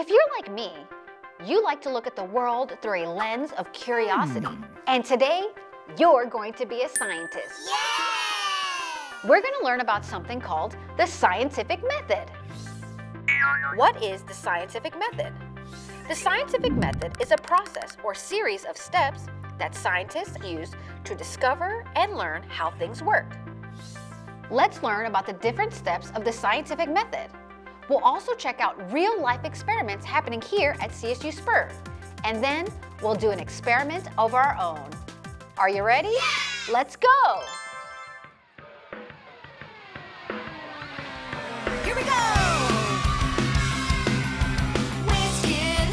If you're like me, you like to look at the world through a lens of curiosity. And today, you're going to be a scientist. Yay! We're going to learn about something called the scientific method. What is the scientific method? The scientific method is a process or series of steps that scientists use to discover and learn how things work. Let's learn about the different steps of the scientific method. We'll also check out real-life experiments happening here at CSU Spur. And then we'll do an experiment of our own. Are you ready? Yes! Let's go! Here we go! Wiz Kid,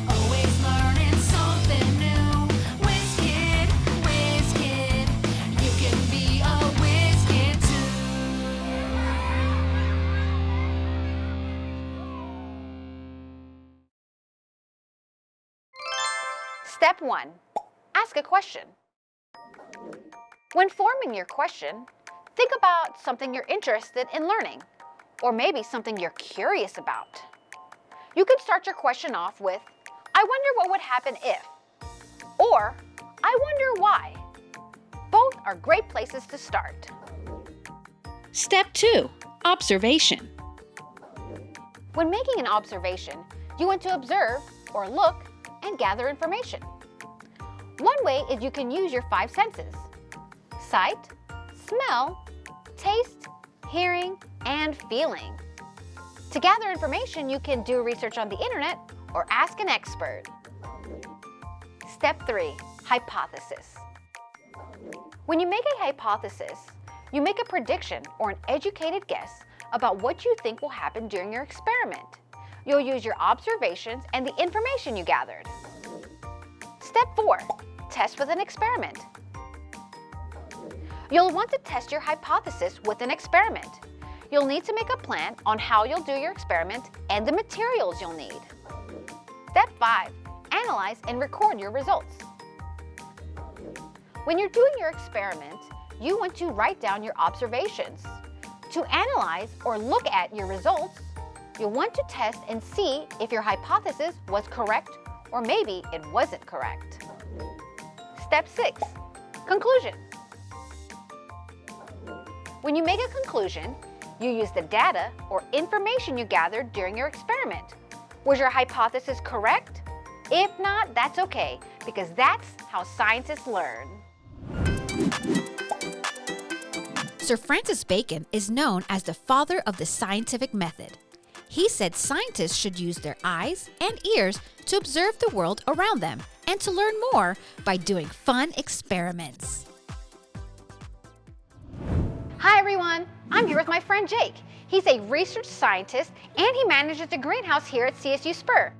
always learning something new. Wiz Kid, you can be a Wiz Kid too. Step 1. Ask a question. When forming your question, think about something you're interested in learning, or maybe something you're curious about. You can start your question off with, I wonder what would happen if, or I wonder why. Both are great places to start. Step 2. Observation. When making an observation, you want to observe or look and gather information. One way is you can use your 5 senses: sight, smell, taste, hearing, and feeling. To gather information, you can do research on the internet or ask an expert. Step 3, hypothesis. When you make a hypothesis, you make a prediction or an educated guess about what you think will happen during your experiment. You'll use your observations and the information you gathered. Step 4, test with an experiment. You'll want to test your hypothesis with an experiment. You'll need to make a plan on how you'll do your experiment and the materials you'll need. Step 5, analyze and record your results. When you're doing your experiment, you want to write down your observations. To analyze or look at your results, you'll want to test and see if your hypothesis was correct or maybe it wasn't correct. Step 6, conclusion. When you make a conclusion, you use the data or information you gathered during your experiment. Was your hypothesis correct? If not, that's okay, because that's how scientists learn. Sir Francis Bacon is known as the father of the scientific method. He said scientists should use their eyes and ears to observe the world around them and to learn more by doing fun experiments. Hi everyone, I'm here with my friend Jake. He's a research scientist and he manages a greenhouse here at CSU Spur.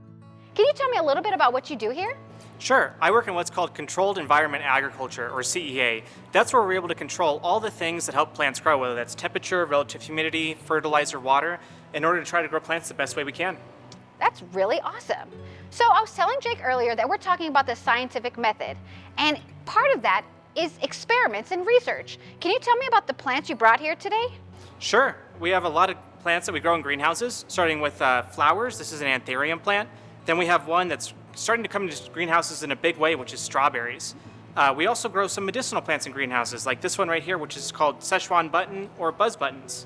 Can you tell me a little bit about what you do here? Sure. I work in what's called Controlled Environment Agriculture, or CEA. That's where we're able to control all the things that help plants grow, whether that's temperature, relative humidity, fertilizer, water, in order to try to grow plants the best way we can. That's really awesome. So I was telling Jake earlier that we're talking about the scientific method, and part of that is experiments and research. Can you tell me about the plants you brought here today? Sure. We have a lot of plants that we grow in greenhouses, starting with flowers. This is an anthurium plant. Then we have one that's starting to come into greenhouses in a big way, which is strawberries. We also grow some medicinal plants in greenhouses, like this one right here, which is called Szechuan button or buzz buttons.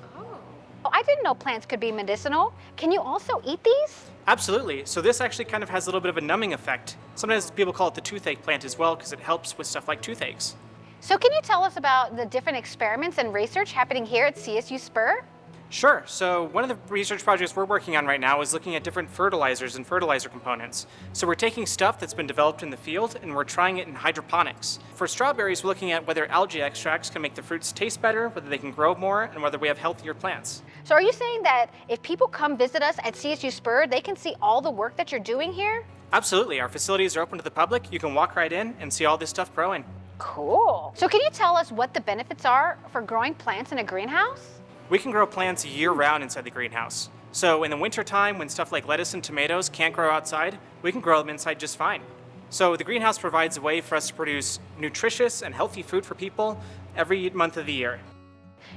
Oh, I didn't know plants could be medicinal. Can you also eat these? Absolutely. So this actually kind of has a little bit of a numbing effect. Sometimes people call it the toothache plant as well because it helps with stuff like toothaches. So can you tell us about the different experiments and research happening here at CSU Spur? Sure. So one of the research projects we're working on right now is looking at different fertilizers and fertilizer components. So we're taking stuff that's been developed in the field and we're trying it in hydroponics. For strawberries, we're looking at whether algae extracts can make the fruits taste better, whether they can grow more, and whether we have healthier plants. So are you saying that if people come visit us at CSU Spur, they can see all the work that you're doing here? Absolutely. Our facilities are open to the public. You can walk right in and see all this stuff growing. Cool. So can you tell us what the benefits are for growing plants in a greenhouse? We can grow plants year-round inside the greenhouse. So in the wintertime, when stuff like lettuce and tomatoes can't grow outside, we can grow them inside just fine. So the greenhouse provides a way for us to produce nutritious and healthy food for people every month of the year.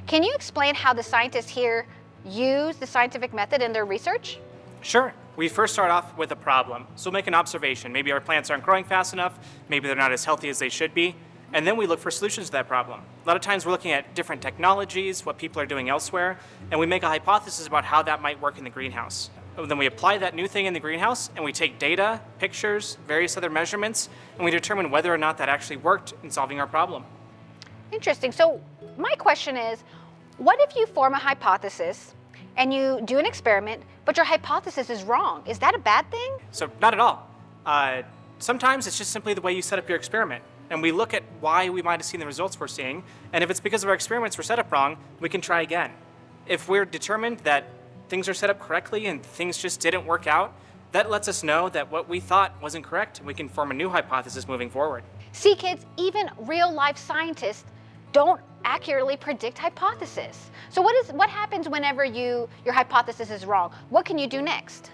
Can you explain how the scientists here use the scientific method in their research? Sure. We first start off with a problem. So we'll make an observation. Maybe our plants aren't growing fast enough, maybe they're not as healthy as they should be, and then we look for solutions to that problem. A lot of times we're looking at different technologies, what people are doing elsewhere, and we make a hypothesis about how that might work in the greenhouse. Then we apply that new thing in the greenhouse, and we take data, pictures, various other measurements, and we determine whether or not that actually worked in solving our problem. Interesting. So my question is, what if you form a hypothesis and you do an experiment, but your hypothesis is wrong? Is that a bad thing? So not at all. Sometimes it's just simply the way you set up your experiment. And we look at why we might have seen the results we're seeing, and if it's because of our experiments were set up wrong, we can try again. If we're determined that things are set up correctly and things just didn't work out, that lets us know that what we thought wasn't correct, and we can form a new hypothesis moving forward. See, kids, even real-life scientists don't accurately predict hypotheses. So what happens whenever your hypothesis is wrong? What can you do next?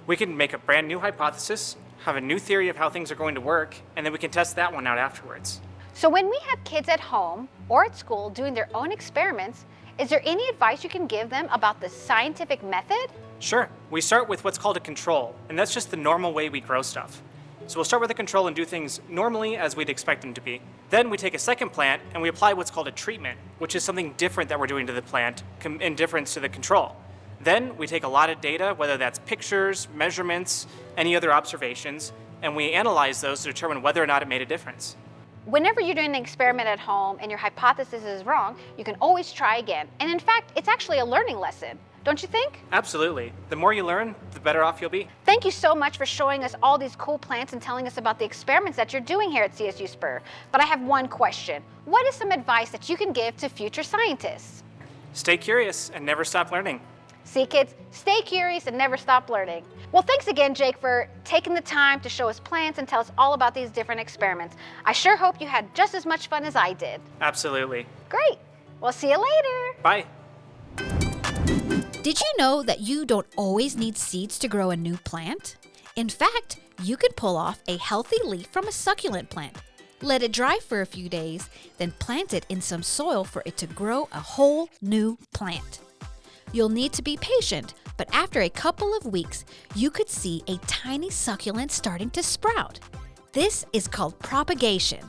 We can make a brand new hypothesis, have a new theory of how things are going to work, and then we can test that one out afterwards. So when we have kids at home or at school doing their own experiments, is there any advice you can give them about the scientific method? Sure. We start with what's called a control, and that's just the normal way we grow stuff. So we'll start with a control and do things normally as we'd expect them to be. Then we take a second plant and we apply what's called a treatment, which is something different that we're doing to the plant in difference to the control. Then we take a lot of data, whether that's pictures, measurements, any other observations, and we analyze those to determine whether or not it made a difference. Whenever you're doing an experiment at home and your hypothesis is wrong, you can always try again. And in fact, it's actually a learning lesson, don't you think? Absolutely. The more you learn, the better off you'll be. Thank you so much for showing us all these cool plants and telling us about the experiments that you're doing here at CSU Spur. But I have one question. What is some advice that you can give to future scientists? Stay curious and never stop learning. See, kids, stay curious and never stop learning. Well, thanks again, Jake, for taking the time to show us plants and tell us all about these different experiments. I sure hope you had just as much fun as I did. Absolutely. Great. Well, see you later. Bye. Did you know that you don't always need seeds to grow a new plant? In fact, you could pull off a healthy leaf from a succulent plant. Let it dry for a few days, then plant it in some soil for it to grow a whole new plant. You'll need to be patient, but after a couple of weeks, you could see a tiny succulent starting to sprout. This is called propagation.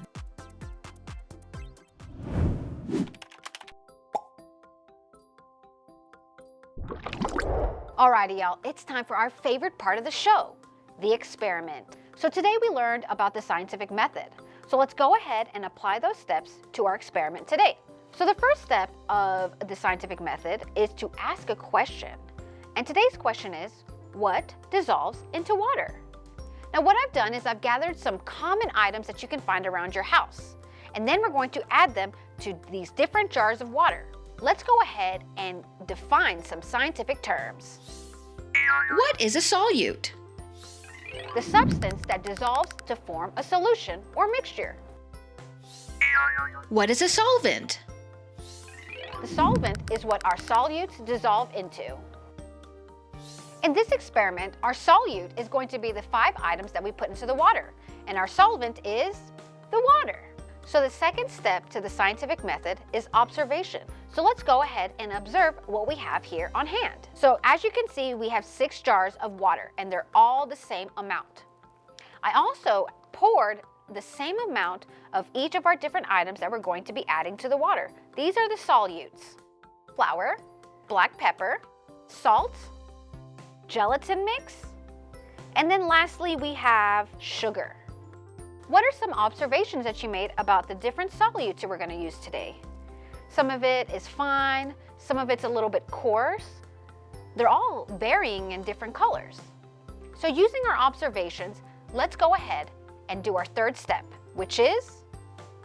Alrighty, y'all, it's time for our favorite part of the show, the experiment. So today we learned about the scientific method. So let's go ahead and apply those steps to our experiment today. So the first step of the scientific method is to ask a question. And today's question is, what dissolves into water? Now what I've done is I've gathered some common items that you can find around your house. And then we're going to add them to these different jars of water. Let's go ahead and define some scientific terms. What is a solute? The substance that dissolves to form a solution or mixture. What is a solvent? The solvent is what our solutes dissolve into. In this experiment, our solute is going to be the 5 items that we put into the water, and our solvent is the water. So the second step to the scientific method is observation. So let's go ahead and observe what we have here on hand. So as you can see, we have 6 jars of water, and they're all the same amount. I also poured the same amount of each of our different items that we're going to be adding to the water. These are the solutes: flour, black pepper, salt, gelatin mix, and then lastly we have sugar. What are some observations that you made about the different solutes that we're going to use today? Some of it is fine, some of it's a little bit coarse. They're all varying in different colors. So using our observations, let's go ahead and do our third step, which is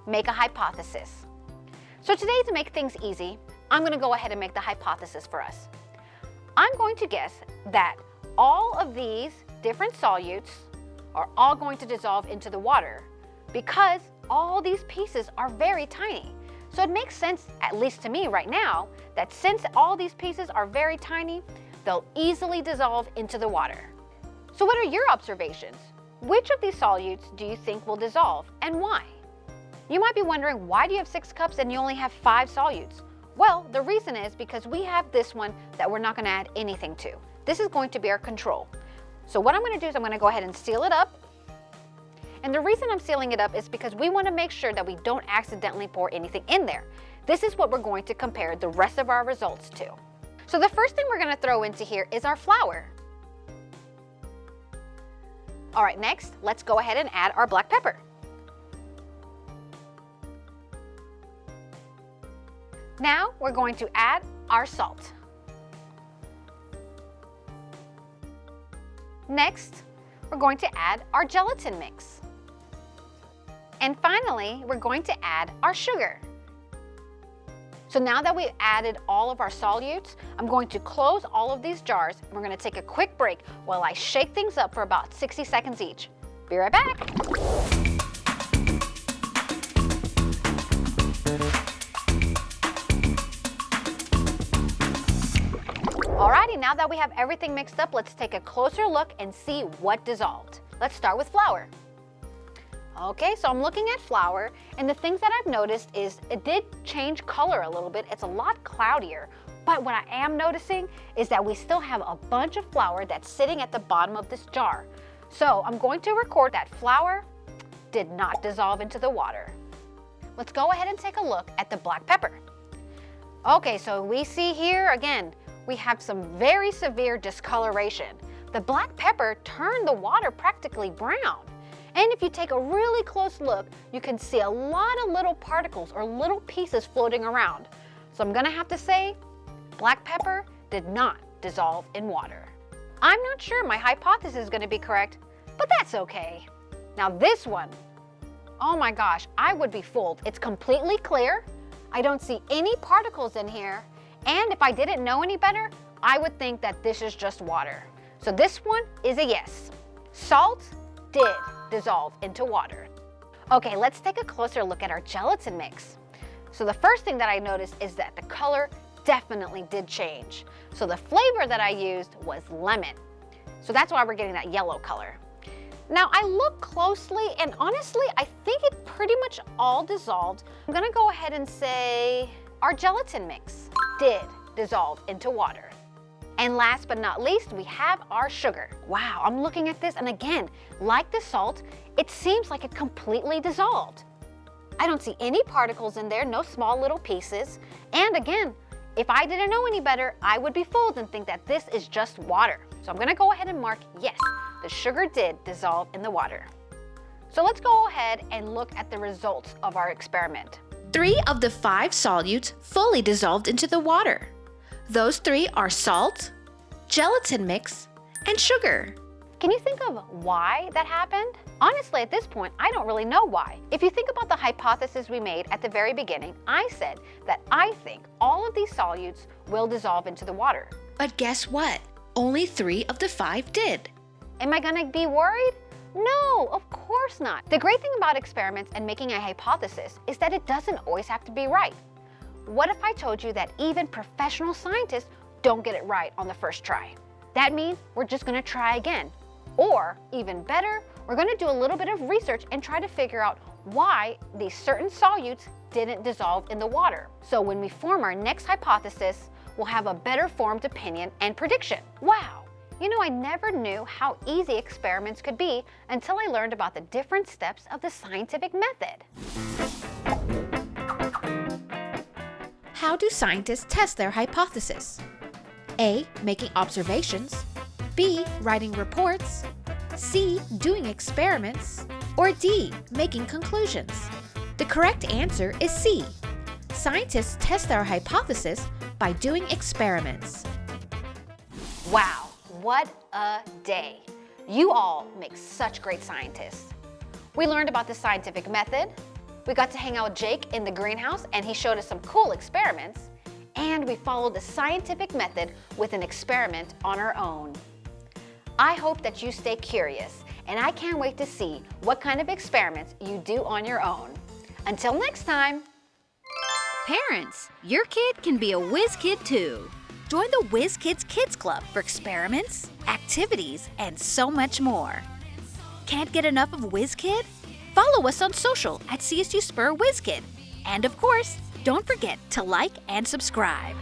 make a hypothesis. So today, to make things easy, I'm going to go ahead and make the hypothesis for us. I'm going to guess that all of these different solutes are all going to dissolve into the water because all these pieces are very tiny. So it makes sense, at least to me right now, that since all these pieces are very tiny, they'll easily dissolve into the water. So what are your observations? Which of these solutes do you think will dissolve and why? You might be wondering, why do you have 6 cups and you only have 5 solutes? Well, the reason is because we have this one that we're not going to add anything to. this is going to be our control. So what I'm going to do is I'm going to go ahead and seal it up. And the reason I'm sealing it up is because we want to make sure that we don't accidentally pour anything in there. This is what we're going to compare the rest of our results to. So the first thing we're going to throw into here is our flour. All right, next, let's go ahead and add our black pepper. Now we're going to add our salt. Next, we're going to add our gelatin mix. And finally, we're going to add our sugar. So now that we've added all of our solutes, I'm going to close all of these jars and we're going to take a quick break while I shake things up for about 60 seconds each. Be right back. Alrighty, now that we have everything mixed up, let's take a closer look and see what dissolved. Let's start with flour. Okay, so I'm looking at flour, and the things that I've noticed is it did change color a little bit. It's a lot cloudier, but what I am noticing is that we still have a bunch of flour that's sitting at the bottom of this jar. So I'm going to record that flour did not dissolve into the water. Let's go ahead and take a look at the black pepper. Okay, so we see here again, we have some very severe discoloration. The black pepper turned the water practically brown. And if you take a really close look, you can see a lot of little particles or little pieces floating around. So I'm gonna have to say, black pepper did not dissolve in water. I'm not sure my hypothesis is gonna be correct, but that's okay. Now this one, oh my gosh, I would be fooled. It's completely clear. I don't see any particles in here. And if I didn't know any better, I would think that this is just water. So this one is a yes. Salt did dissolve into water. Okay, let's take a closer look at our gelatin mix. So the first thing that I noticed is that the color definitely did change. So the flavor that I used was lemon. So that's why we're getting that yellow color. Now I look closely and honestly, I think it pretty much all dissolved. I'm gonna go ahead and say our gelatin mix did dissolve into water. And last but not least, we have our sugar. Wow, I'm looking at this and again, like the salt, it seems like it completely dissolved. I don't see any particles in there, no small little pieces. And again, if I didn't know any better, I would be fooled and think that this is just water. So I'm gonna go ahead and mark yes, the sugar did dissolve in the water. So let's go ahead and look at the results of our experiment. 3 of the 5 solutes fully dissolved into the water. Those 3 are salt, gelatin mix, and sugar. Can you think of why that happened? Honestly, at this point, I don't really know why. If you think about the hypothesis we made at the very beginning, I said that I think all of these solutes will dissolve into the water. But guess what? Only 3 of the 5 did. Am I gonna be worried? No, of course not. The great thing about experiments and making a hypothesis is that it doesn't always have to be right. What if I told you that even professional scientists don't get it right on the first try? That means we're just gonna try again. Or even better, we're gonna do a little bit of research and try to figure out why these certain solutes didn't dissolve in the water. So when we form our next hypothesis, we'll have a better formed opinion and prediction. Wow. You know, I never knew how easy experiments could be until I learned about the different steps of the scientific method. How do scientists test their hypothesis? A. Making observations. B. Writing reports. C. Doing experiments. Or D. Making conclusions. The correct answer is C. Scientists test their hypothesis by doing experiments. Wow, what a day. You all make such great scientists. We learned about the scientific method. We got to hang out with Jake in the greenhouse and he showed us some cool experiments. And we followed the scientific method with an experiment on our own. I hope that you stay curious and I can't wait to see what kind of experiments you do on your own. Until next time. Parents, your kid can be a Wiz Kid too. Join the Wiz Kids Kids Club for experiments, activities, and so much more. Can't get enough of Wiz Kid? Follow us on social at CSU Spur Wiz Kid. And of course, don't forget to like and subscribe.